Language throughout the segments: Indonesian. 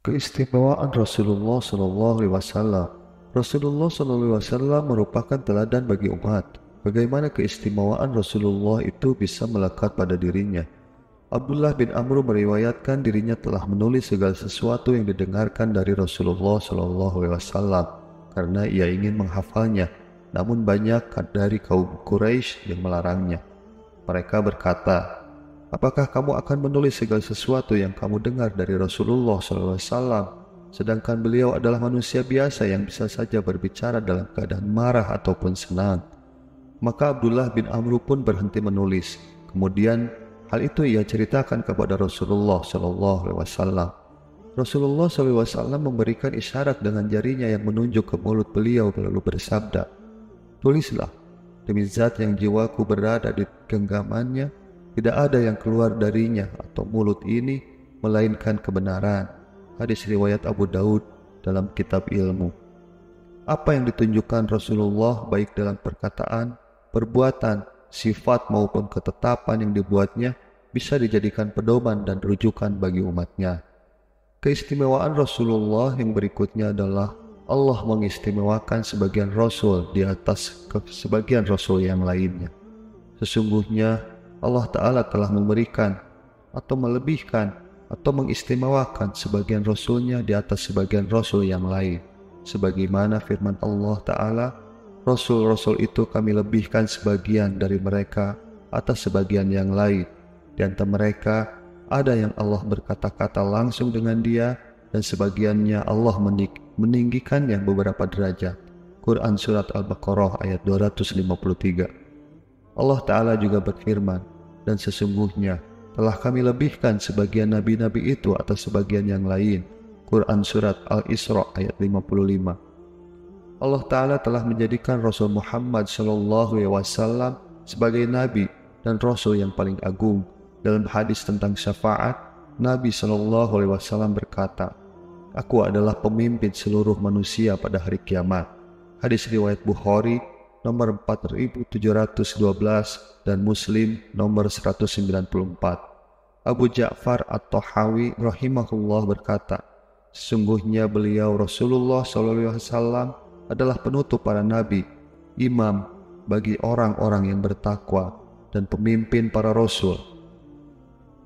Keistimewaan Rasulullah Shallallahu Alaihi Wasallam. Rasulullah Shallallahu Alaihi Wasallam merupakan teladan bagi umat. Bagaimana keistimewaan Rasulullah itu bisa melekat pada dirinya. Abdullah bin Amr meriwayatkan dirinya telah menulis segala sesuatu yang didengarkan dari Rasulullah Shallallahu Alaihi Wasallam karena ia ingin menghafalnya. Namun banyak dari kaum Quraisy yang melarangnya. Mereka berkata, "Apakah kamu akan menulis segala sesuatu yang kamu dengar dari Rasulullah SAW, sedangkan beliau adalah manusia biasa yang bisa saja berbicara dalam keadaan marah ataupun senang?" Maka Abdullah bin Amr pun berhenti menulis. Kemudian hal itu ia ceritakan kepada Rasulullah SAW. Rasulullah SAW memberikan isyarat dengan jarinya yang menunjuk ke mulut beliau lalu bersabda, "Tulislah, demi zat yang jiwaku berada di genggamannya, tidak ada yang keluar darinya atau mulut ini melainkan kebenaran." Hadis riwayat Abu Daud dalam kitab ilmu. Apa yang ditunjukkan Rasulullah baik dalam perkataan, perbuatan, sifat maupun ketetapan yang dibuatnya bisa dijadikan pedoman dan rujukan bagi umatnya. Keistimewaan Rasulullah yang berikutnya adalah Allah mengistimewakan sebagian Rasul di atas sebagian Rasul yang lainnya. Sesungguhnya Allah Ta'ala telah memberikan atau melebihkan atau mengistimewakan sebagian Rasulnya di atas sebagian Rasul yang lain. Sebagaimana firman Allah Ta'ala, "Rasul-Rasul itu kami lebihkan sebagian dari mereka atas sebagian yang lain. Di antara mereka ada yang Allah berkata-kata langsung dengan dia dan sebagiannya Allah meninggikannya beberapa derajat." Quran Surat Al-Baqarah ayat 253. Allah Ta'ala juga berfirman, "Dan sesungguhnya telah kami lebihkan sebagian nabi-nabi itu atas sebagian yang lain." Quran Surat Al-Isra ayat 55. Allah Ta'ala telah menjadikan Rasul Muhammad SAW sebagai nabi dan Rasul yang paling agung. Dalam hadis tentang syafaat, Nabi SAW berkata, "Aku adalah pemimpin seluruh manusia pada hari kiamat." Hadis riwayat Bukhari nomor 4712 dan Muslim nomor 194. Abu Ja'far At-Tahawi rahimahullah berkata, "Sesungguhnya beliau Rasulullah SAW adalah penutup para nabi, imam bagi orang-orang yang bertakwa, dan pemimpin para rasul."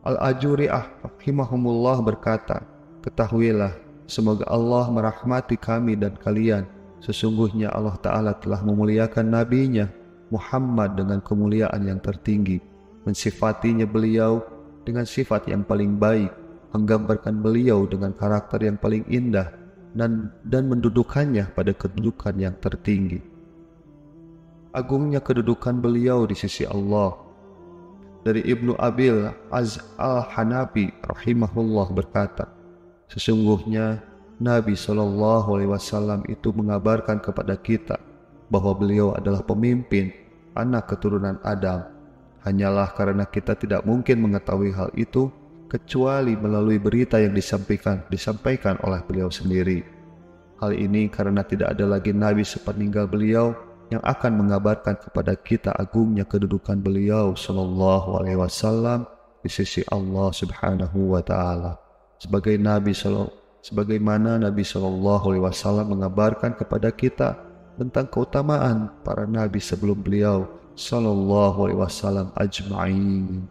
Al-Ajuri'ah rahimahumullah berkata, "Ketahuilah, semoga Allah merahmati kami dan kalian. Sesungguhnya Allah Ta'ala telah memuliakan nabinya Muhammad dengan kemuliaan yang tertinggi, mensifatinya beliau dengan sifat yang paling baik, menggambarkan beliau dengan karakter yang paling indah, dan mendudukannya pada kedudukan yang tertinggi." Agungnya kedudukan beliau di sisi Allah. Dari Ibnu Abil Az Al-Hanafi rahimahullah berkata, "Sesungguhnya Nabi SAW itu mengabarkan kepada kita bahwa beliau adalah pemimpin anak keturunan Adam. Hanyalah karena kita tidak mungkin mengetahui hal itu kecuali melalui berita yang disampaikan oleh beliau sendiri. Hal ini karena tidak ada lagi nabi sepeninggal beliau yang akan mengabarkan kepada kita agungnya kedudukan beliau sallallahu alaihi wasallam di sisi Allah Subhanahu wa taala. Sebagaimana Nabi sallallahu alaihi wasallam mengabarkan kepada kita tentang keutamaan para nabi sebelum beliau sallallahu alaihi wasallam ajma'in.